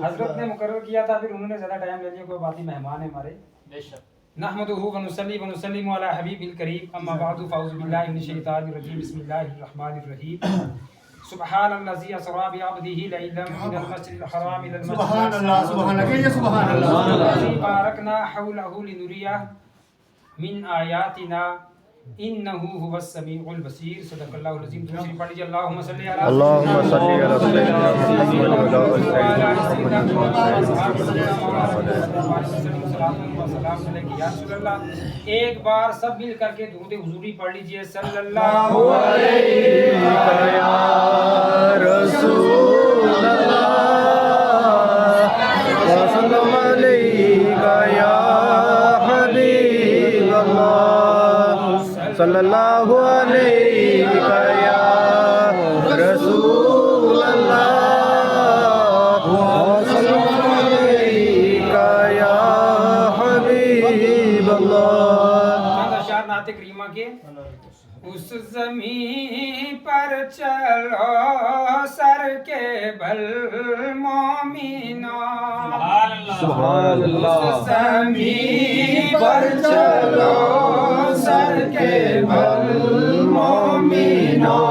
حضرت نے مقرر کیا تھا، پھر انہوں نے زیادہ ٹائم لے لیا، کوئی بات نہیں، مہمان ہیں ہمارے. نحمدہ ونصلی ونسلم علی حبیب الکریم، اما بعد فاعوذ باللہ من الشیطان الرجیم، بسم اللہ الرحمن الرحیم. سبحان الذی اسری بعبدہ لیلا من المسجد الحرام الی المسجد سبحان اللہ سبحان اللہ سبحان اللہ الذی بارکنا حولہ لنریہ من آیاتنا انہ هو السمیع البصیر. صدق اللہ العظیم. دوسری پڑھ لیجیے. اللہم صلی علی اللهم صل على سيدنا محمد وعلى آل سيدنا محمد. ایک بار سب مل کر کے درود حضوری پڑھ لیجیے. صلی اللہ علیہ یا رسول اللہ وسلم علیک یا حبیب اللہ صلی اللہ علیہ یا رسول اللہ وسلم علیک یا حبیب اللہ. اشعار نعت کریمہ کے. اس زمین پر چلو سر کے بل مومنو، سبحان اللہ. اس زمین پر چلو سر کے بل مومنو،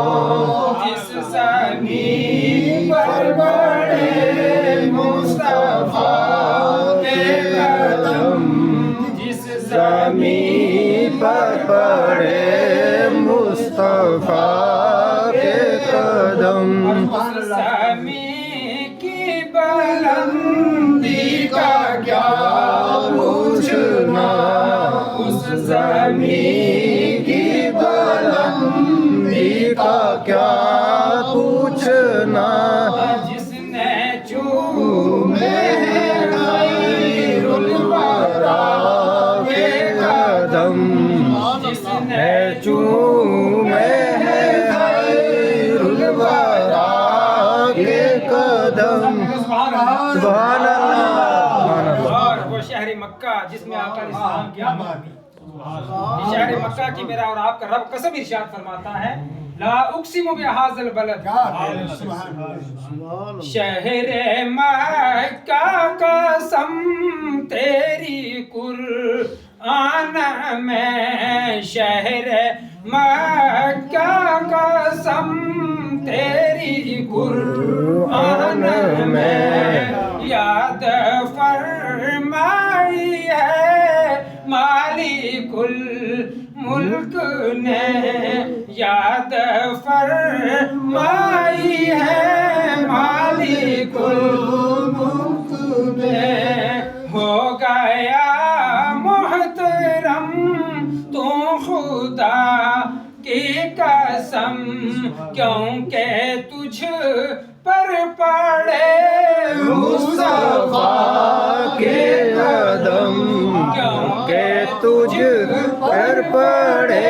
جس زمین پر بڑے مصطفیٰ کے قدم، جس زمین پر پڑے مصطفیٰ کے قدم، اس زمین کی بلندی کا کیا پوچھنا، اس زمین کی بلندی کا کیا پوچھنا، جس نے چومے خیر الورا کے قدم، جس نے چومے خیر الورا کے قدم. سبحان اللہ. اور وہ شہر مکہ جس میں آقا علیہ السلام کی آمد ہوئی. شہر مکہ کی میرا اور آپ کا رب قسم ارشاد فرماتا ہے، لا اقسم بہذا البلد، شہر مکہ قسم تیری قرآن میں، شہر مکہ قسم تیری قرآن میں، یاد فرمائی ہے مالک الملک نے، یاد فرمائی ہے مالک الملک نے. ہو گیا محترم تو خدا کی قسم، کیونکہ تجھ پر پڑے مصطفیٰ کے قدم، کیونکہ تجھ پر پڑے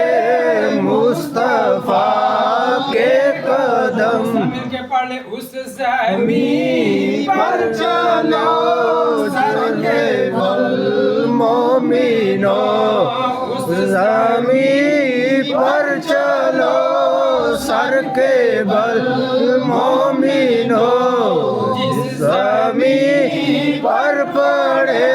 مصطفیٰ کے قدم. مل کے پڑھ لے. اس زمین پر چلو سر کے بل مومنو، اس زمین پر چلو سر کے بل مومنو، جس زمین پر پڑے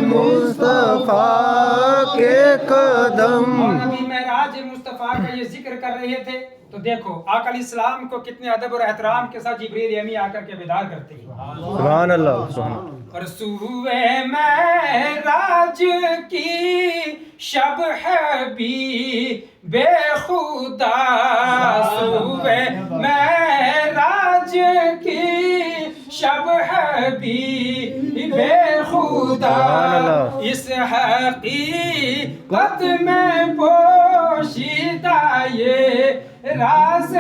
مصطفیٰ کے قدم. نبی معراج مصطفیٰ کا یہ ذکر کر رہے تھے تو دیکھو آقا علیہ السلام کو کتنے ادب اور احترام کے ساتھ جبریل امی آ کر کے بیدار کرتے ہیں. سبحان اللہ. سبحان اللہ. اور سوئے معراج کی شب ہے بھی بے خدا، سوئے معراج کی شب ہے بھی بے خدا، اس حقیقت میں پوشیدہ یہ راز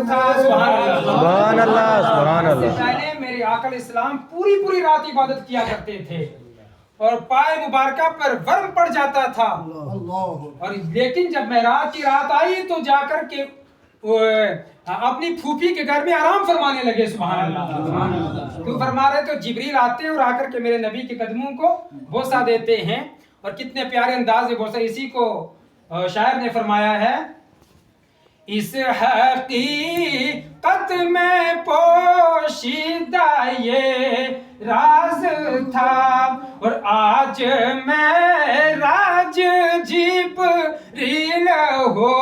تھا. سبحان اللہ. سبحان اللہ. پہلے میرے آقا علیہ السلام پوری رات عبادت کیا کرتے تھے اور پائے مبارکہ پر ورم پڑ جاتا تھا، اور لیکن جب معراج کی رات آئی تو جا کر کے اپنی پھوپھی کے گھر میں آرام فرمانے لگے. سبحان اللہ. تو فرما رہے تو جبریل آتے ہیں اور آ کر کے میرے نبی کے قدموں کو بوسہ دیتے ہیں، اور کتنے پیارے انداز میں بوسہ. اسی کو شاعر نے فرمایا ہے، اس حقیقت خط میں پوشیدہ یہ راز تھا اور آج معراج جبریل ہو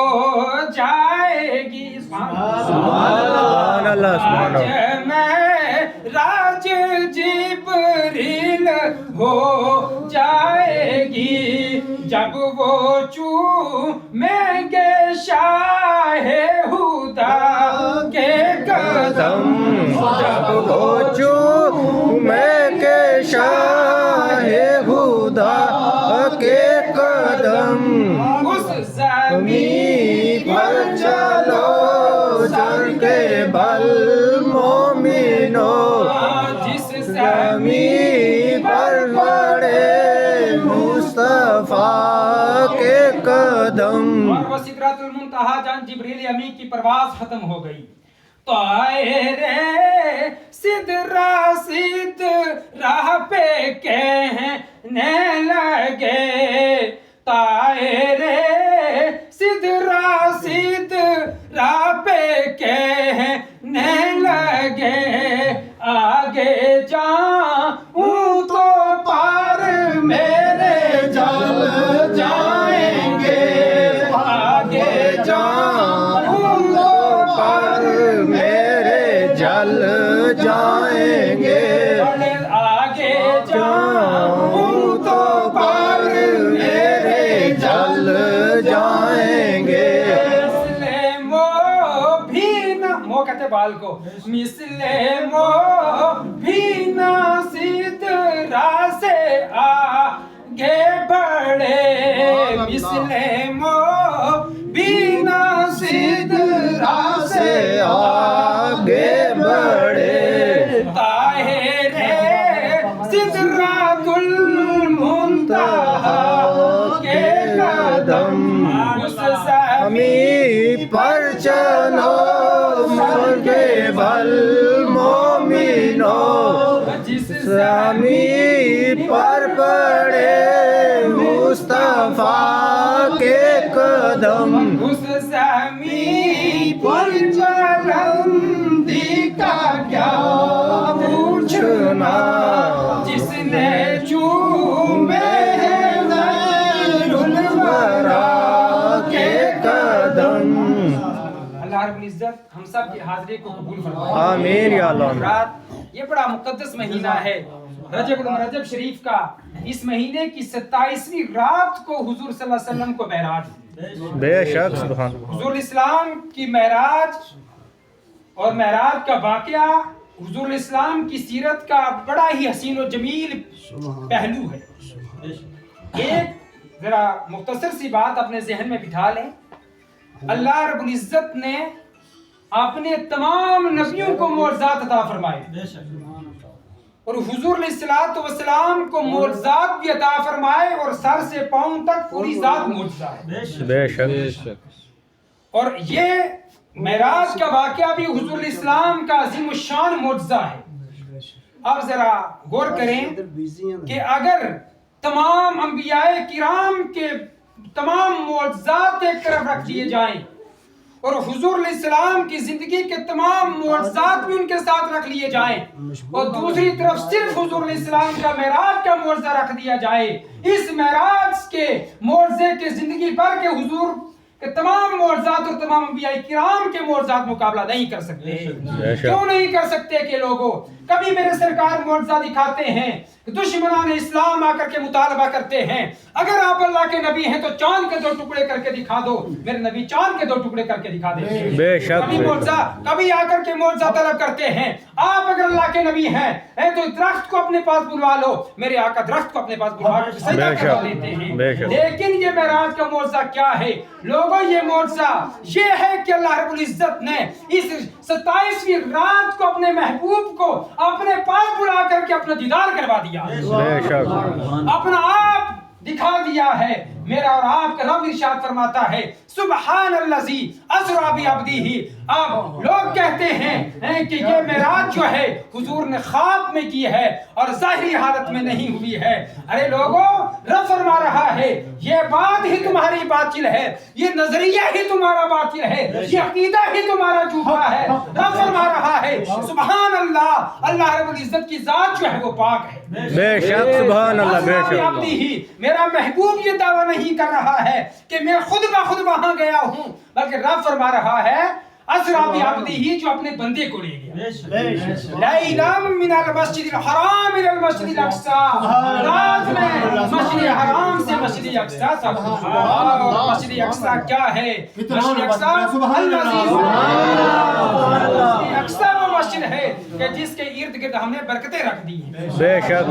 جائے گی سبحان اللہ سبحان اللہ آج معراج جبریل ہو جائے گی جب وہ چومیں گے شاہ ہدا کے قدم جب وہ چومیں گے شاہ ہدا کے قدم اس زمین پر چلو سر کے بل مومنو جس زمین پر پڑے مصطفیٰ کے قدم اور وہ سدرۃ المنتہا جان جبریل امی کی پرواز ختم ہو گئی طائرے سدرا راہ پہ کہنے لگے طائرے سدرا راہ پہ کہنے لگے آگے جاؤں تو پار میرے جل جائیں گے آگے جاؤں تو پار میرے جل جائیں گے آگے جاؤں تو پار میرے جل جائیں گے مثل مو بھی نہ مو کہتے بال کو مثل مو بھی نہ سدرا سے آگے بڑھے مثل مو بھی نہ سدرا سے آگے بڑھے طاہر سدرۃ المنتہا کے قدم اس امی پر چلو سر کے بل مومنو جس امی پر پڑے مصطفیٰ کے قدم اس زمین پر چلندی کا کیا پوچھنا جس نے چومے غیر الورا کے قدم اللہ رب العزت ہم سب کی حاضری کو قبول فرمائے آمین یا اللہ رات یہ بڑا مقدس مہینہ ہے رجب المرجب شریف کا اس مہینے کی 27ویں رات کو حضور صلی اللہ علیہ وسلم کو معراج ہوئی بے شک سبحان حضور اسلام کی معراج اور معراج کا واقعہ حضور اسلام کی سیرت کا بڑا ہی حسین و جمیل پہلو ہے ایک ذرا مختصر سی بات اپنے ذہن میں بٹھا لیں اللہ رب العزت نے اپنے تمام نبیوں کو معجزات عطا فرمائے اور حضور علیہ السلام کو معجزات بھی عطا فرمائے اور سر سے پاؤں تک پوری ذات معجزہ ہے بے شک اور یہ معراج کا واقعہ بھی حضور علیہ السلام کا عظیم الشان معجزہ ہے اب ذرا غور کریں کہ اگر تمام انبیاء کرام کے تمام معجزات ایک طرف رکھ دیے جائیں اور حضور علیہ السلام کی زندگی کے تمام معجزات بھی ان کے ساتھ رکھ لیے جائیں اور دوسری طرف صرف حضور علیہ السلام کا معراج کا معجزہ رکھ دیا جائے اس معراج کے معجزے کے زندگی بھر کے حضور کہ تمام معجزات اور تمام انبیاء کرام کے معجزات مقابلہ نہیں کر سکتے کیوں نہیں کر سکتے کہ لوگوں کبھی میرے سرکار معجزہ دکھاتے ہیں دشمنان اسلام آ کر کے مطالبہ کرتے ہیں اگر آپ اللہ کے نبی ہیں تو چاند کے 2 ٹکڑے کر کے دکھا دو میرے نبی چاند کے 2 ٹکڑے کر کے دکھا دیتے ہیں بے شک کبھی معجزہ کبھی آ کر کے معجزہ طلب کرتے ہیں آپ اگر اللہ کے نبی ہیں تو درخت کو اپنے پاس بلوا لو میرے آقا درخت کو اپنے پاس بلوا کر سجدہ کروا لیتے ہیں لیکن یہ معراج کا معجزہ کیا ہے لوگوں یہ معجزہ یہ ہے کہ اللہ رب العزت نے اس 27ویں رات کو اپنے محبوب کو اپنے پاس بلا کر کے اپنا دیدار کروا دیا اپنا آپ دکھا دیا ہے میرا اور آپ کا رب ارشاد فرماتا ہے سبحان الذی اسری بعبدہ اب لوگ کہتے ہیں کہ یہ معراج جو ہے حضور نے خواب میں کی ہے اور ظاہری حالت میں نہیں ہوئی ہے ارے لوگوں रब फरमा रहा है ये बात ही तुम्हारी बातिल है, ये नजरिया ही तुम्हारा बातिल है, ये अकीदा ही तुम्हारा झूठा है। रब फरमा रहा है सुभान अल्लाह, अल्लाह रब्बुल इज्जत की जात जो है वो पाक है। बेशक सुभान अल्लाह, बेशक। मेरा महबूब ये दावा नहीं कर रहा है कि मैं खुद ब खुद वहां गया हूं, बल्कि रब फरमा रहा है असरा भी अब्दी ही, जो अपने बंदे को ले गया। लैलम मिनल मस्जिदिल हराम इलल मस्जिदिल अक्सा, रात में मस्जिद हराम से मस्जिद अक्सा तक। और मस्जिद अक्सा क्या है? मस्जिद अक्सा अक्सा वो मस्जिद है कि जिसके इर्द गिर्द हमने बरकतें रख दी हैं। बेशक।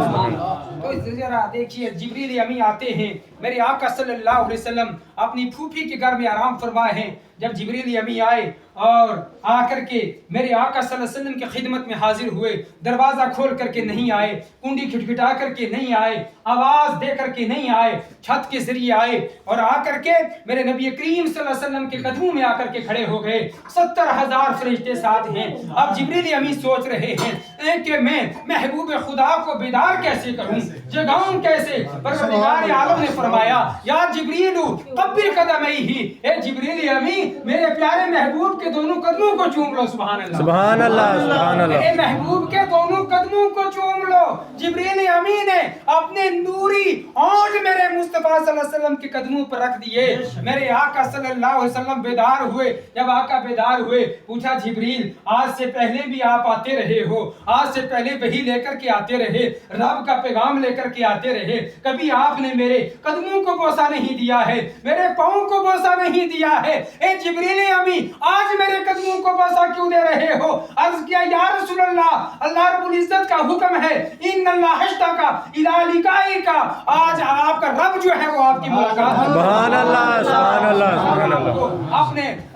तो जरा देखिए, जिब्रील अमीन आते हैं, मेरे आका सल्लल्लाहु अलैहि वसल्लम अपनी फूफी के घर में आराम फरमाए हैं। जब जिब्रील अमीन आए और आकर के मेरे आका सल्लल्लाहु अलैहि वसल्लम की खिदमत में हाजिर हुए, दरवाजा खोल करके नहीं आए, कुंडी खिटखिटा करके नहीं आए, आवाज दे करके नहीं आए, छत के जरिए आए और आकर के मेरे नबी करीम सल्लल्लाहु अलैहि वसल्लम के कदमों में आकर के खड़े हो गए। 70,000 फरिश्ते साथ हैं। अब जिब्रील अमीन सोच रहे हैं कि मैं महबूब खुदा को बेदार कैसे करूं, जगाऊं कैसे। परवरदिगार आलम ने फरमाया या जिब्रीलु कब्बिल कदमैहि, ए जिब्रील अमीन मेरे प्यारे महबूब के दोनों कदमों को चूम लो। सुभान अल्लाह, सुभान अल्लाह, सुभान अल्लाह। मेरे महबूब के दोनों कदमों को चूम लो। जिब्रील अमीन ने अपने नूरी होंठ मेरे मुस्तफा सल्लल्लाहु अलैहि वसल्लम के कदमों पर रख दिए। मेरे आका सल्लल्लाहु अलैहि वसल्लम बेदार हुए। जब आका बेदार हुए, पूछा जिब्रील आज से पहले भी आप आते रहे हो, आज से पहले वही लेकर के आते रहे, रब का पैगाम लेकर के आते रहे, कभी आपने मेरे कदमों को बोसा नहीं दिया है, मेरे पाँव को बोसा नहीं दिया है। ए जिब्रील अमीन आज मेरे कदमों को बोसा क्यों दे रहे हो? अर्ज किया या रसूल अल्लाह, अल्लाह रब्बुल इज्जत का हुक्म है इन्नल्लाह हश्ताका इला लिकाइका, आज आपका रब जो है वो आपकी मुलाकात सुभान अल्लाह, सुभान अल्लाह, सुभान अल्लाह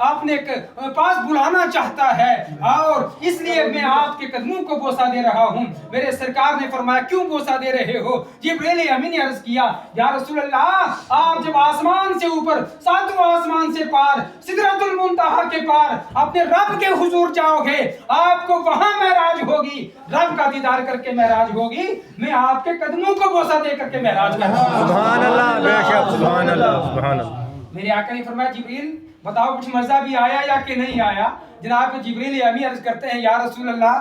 अपने पास बुलाना चाहता है और इसलिए मैं आपके कदमों को बोसा दे रहा हूँ। मेरे सरकार ने फरमाया क्यों बोसा दे रहे हो? जिब्रील अमीन ने अर्ज किया या रसूल अल्लाह आप जब आसमान से ऊपर, सातवां आसमान से पार, सिदरतुल मुंतहा के पार अपने रब के हुजूर जाओगे, आपको वहां महराज होगी, रब का दीदार करके महराज होगी, मैं आपके कदमों को बोसा दे करके महराज करूंगा। सुभान अल्लाह, बेशक सुभान अल्लाह, सुभान अल्लाह। मेरे आका ने फरमाया जिब्रील बताओ कुछ मजा भी आया या कि नहीं आया? जनाब जिब्रील अमीन अर्ज करते हैं या रसूल अल्लाह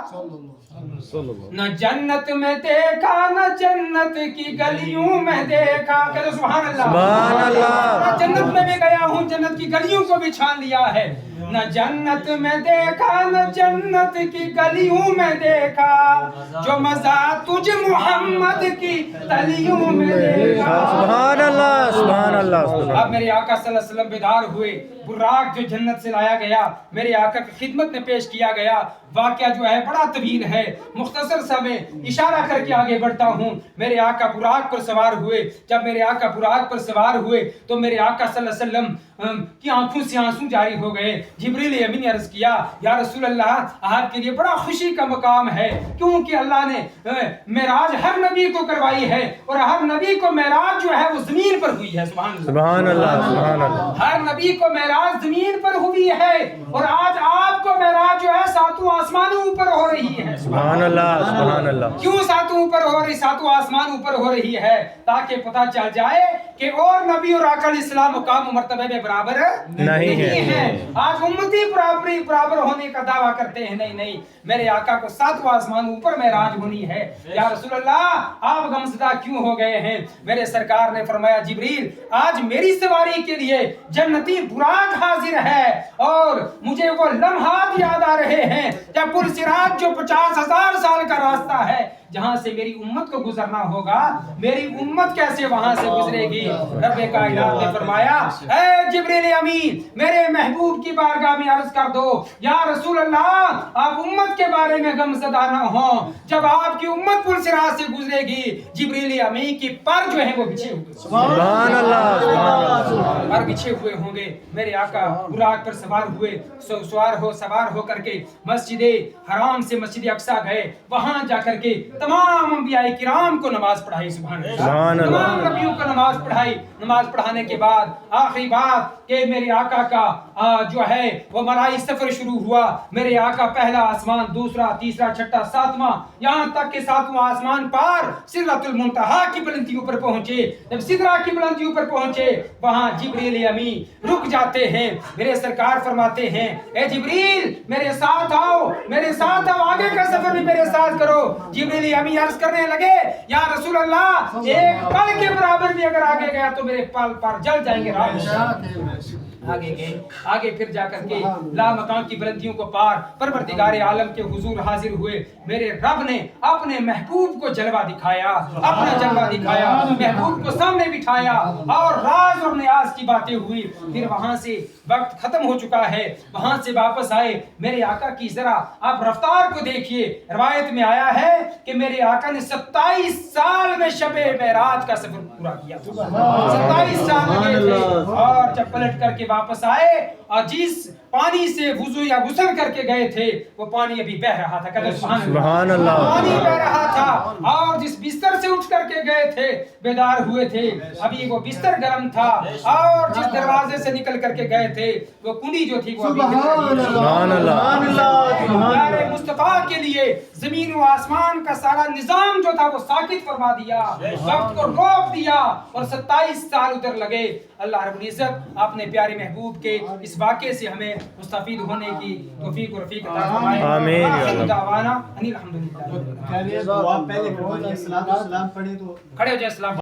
न जन्नत में देखा, न जन्नत की गलियों में देखा। कहते सुभान अल्लाह, सुभान अल्लाह। न जन्नत में भी गया हूँ, जन्नत की गलियों को भी छान लिया है। न जन्नत में देखा, न जन्नत की गलियों में देखा, जो मजा तुझ मोहम्मद की तलियों में देखा। सुभान अल्लाह, सुभान अल्लाह। अब मेरे आका सल्लल्लाहु अलैहि वसल्लम बेदार हुए, बुर्राक जो जन्नत से लाया गया मेरे आका की खिदमत में पेश किया गया। वाकया जो है बड़ा तवील है, मुख्तसर सा मैं इशारा करके आगे बढ़ता हूँ। मेरे आका बुराक पर सवार हुए। जब मेरे आका बुराक पर सवार हुए तो मेरे आका सल्लल्लाहु अलैहि वसल्लम की आंखों से आंसू जारी हो गए। जिब्रील अमीन ने अर्ज किया या रसूल अल्लाह आपके लिए बड़ा खुशी का मकाम है, क्योंकि अल्लाह ने मेराज हर नबी को करवाई है और हर नबी को मेराज जो है वो जमीन पर हुई है। सुभान अल्लाह, सुभान अल्लाह। हर नबी को मेराज जमीन पर हुई है और आज आपको मेराज जो है सातों आसमानों ऊपर हो रही है। सुभान अल्लाह, सुभान अल्लाह। क्यों सातों ऊपर हो रही, सातों आसमान ऊपर हो रही है? ताकि पता चल जाए कि और नबी और आका इस्लाम मुकाम मर्तबे में बराबर नहीं है। आज उम्मती बराबर होने का दावा करते हैं, नहीं नहीं, मेरे आका को सातवां आसमान ऊपर मेराज होनी है। या रसूल अल्लाह आप गमज़दा क्यों हो गए हैं? मेरे सरकार ने फरमाया जिब्रील आज मेरी सवारी के लिए जन्नती बुराक हाजिर है और मुझे वो लम्हात याद आ रहे हैं जब पुल सिरात जो 50,000 साल का रास्ता है जहां से मेरी उम्मत को गुजरना होगा, मेरी उम्मत कैसे वहां से गुजरेगी? रब्बे कायनात ने फरमाया ऐ जिब्रील अमीन मेरे महबूब की बारगाह में अर्ज कर दो या रसूल अल्लाह आप उम्मत के बारे में गमज़दा न हो। जब आपकी उम्मत पुल सिरात से गुजरेगी जिब्रील अमीन की पर जो है वो बिछे हुए, सुभान अल्लाह, सुभान अल्लाह, पर बिछे हुए होंगे। मेरे आका बुराक पर सवार हुए, सवार हो करके मस्जिद हराम से मस्जिद अक्सा गए। वहां जाकर के तमाम अंबिया किराम को नमाज पढ़ाई, सुभान सुभान अल्लाह। अल्लाह। तमाम नबियों को नमाज पढ़ाई। नमाज पढ़ाने के बाद आखिरी बात कि मेरे आका का जो है वो मराई सफर शुरू हुआ। मेरे आका पहला आसमान, दूसरा, तीसरा, छठा, सातवां, यहाँ तक के सातवां आसमान पार सिदरतुल मुंतहा की बुलंदियों पर पहुंचे। जब सिदरा की बुलंदियों पर पहुंचे वहां जिब्रील अमीन रुक जाते हैं। मेरे सरकार फरमाते हैं, ए जिब्रील मेरे साथ आओ, मेरे साथ आओ, आगे का सफर भी मेरे साथ करो। जिब्रील अमीन अर्ज करने लगे, या रसूल अल्लाह, एक पल के बराबर भी अगर आगे गया तो मेरे पल पर जल जाएंगे। आगे गए, आगे फिर जाकर के लामकान की बुलंदियों को पार परवरदिगार आलम के हुजूर हाजिर हुए। मेरे रब ने अपने महबूब को जलवा दिखाया, अपना जलवा दिखाया, महबूब को सामने बिठाया और राज और नियाज की बातें हुई। फिर वहां से वक्त खत्म हो चुका है, वहां से वापस आए। मेरे आका की जरा आप रफ्तार को देखिए। रवायत में आया है कि मेरे आका ने 27 साल में शबे मेराज का सफर पूरा किया। 27 साल लगे थे और जब पलट करके वापस आए और जिस पानी से वुजू या गुस्ल करके गए थे वो पानी अभी बह रहा था। कहते सुभान अल्लाह। पानी बह रहा था और जिस बिस्तर से उठ करके गए थे, बेदार हुए थे, अभी वो बिस्तर गर्म था और जिस दरवाजे से निकल करके गए थे वो कुंडी जो थी वो सुभान अल्लाह। मुस्तफा के लिए जमीन व आसमान का सारा निजाम जो था वो साकित फरमा दिया, वक्त को रोक दिया और 27 साल उधर लगे। अल्लाह रब्बुल इज्जत अपने प्यारे महबूब के इस वाक़े से हमें मुस्तफीद होने की तौफीक और रफ़ीक अता फरमाए। आमीन या आखिर अल्लाह। दावाना अनिल हम्दुलिल्लाह। पहले दुआ पहले पढ़िए, सलाम पढ़े तो खड़े हो जाए। सलाम।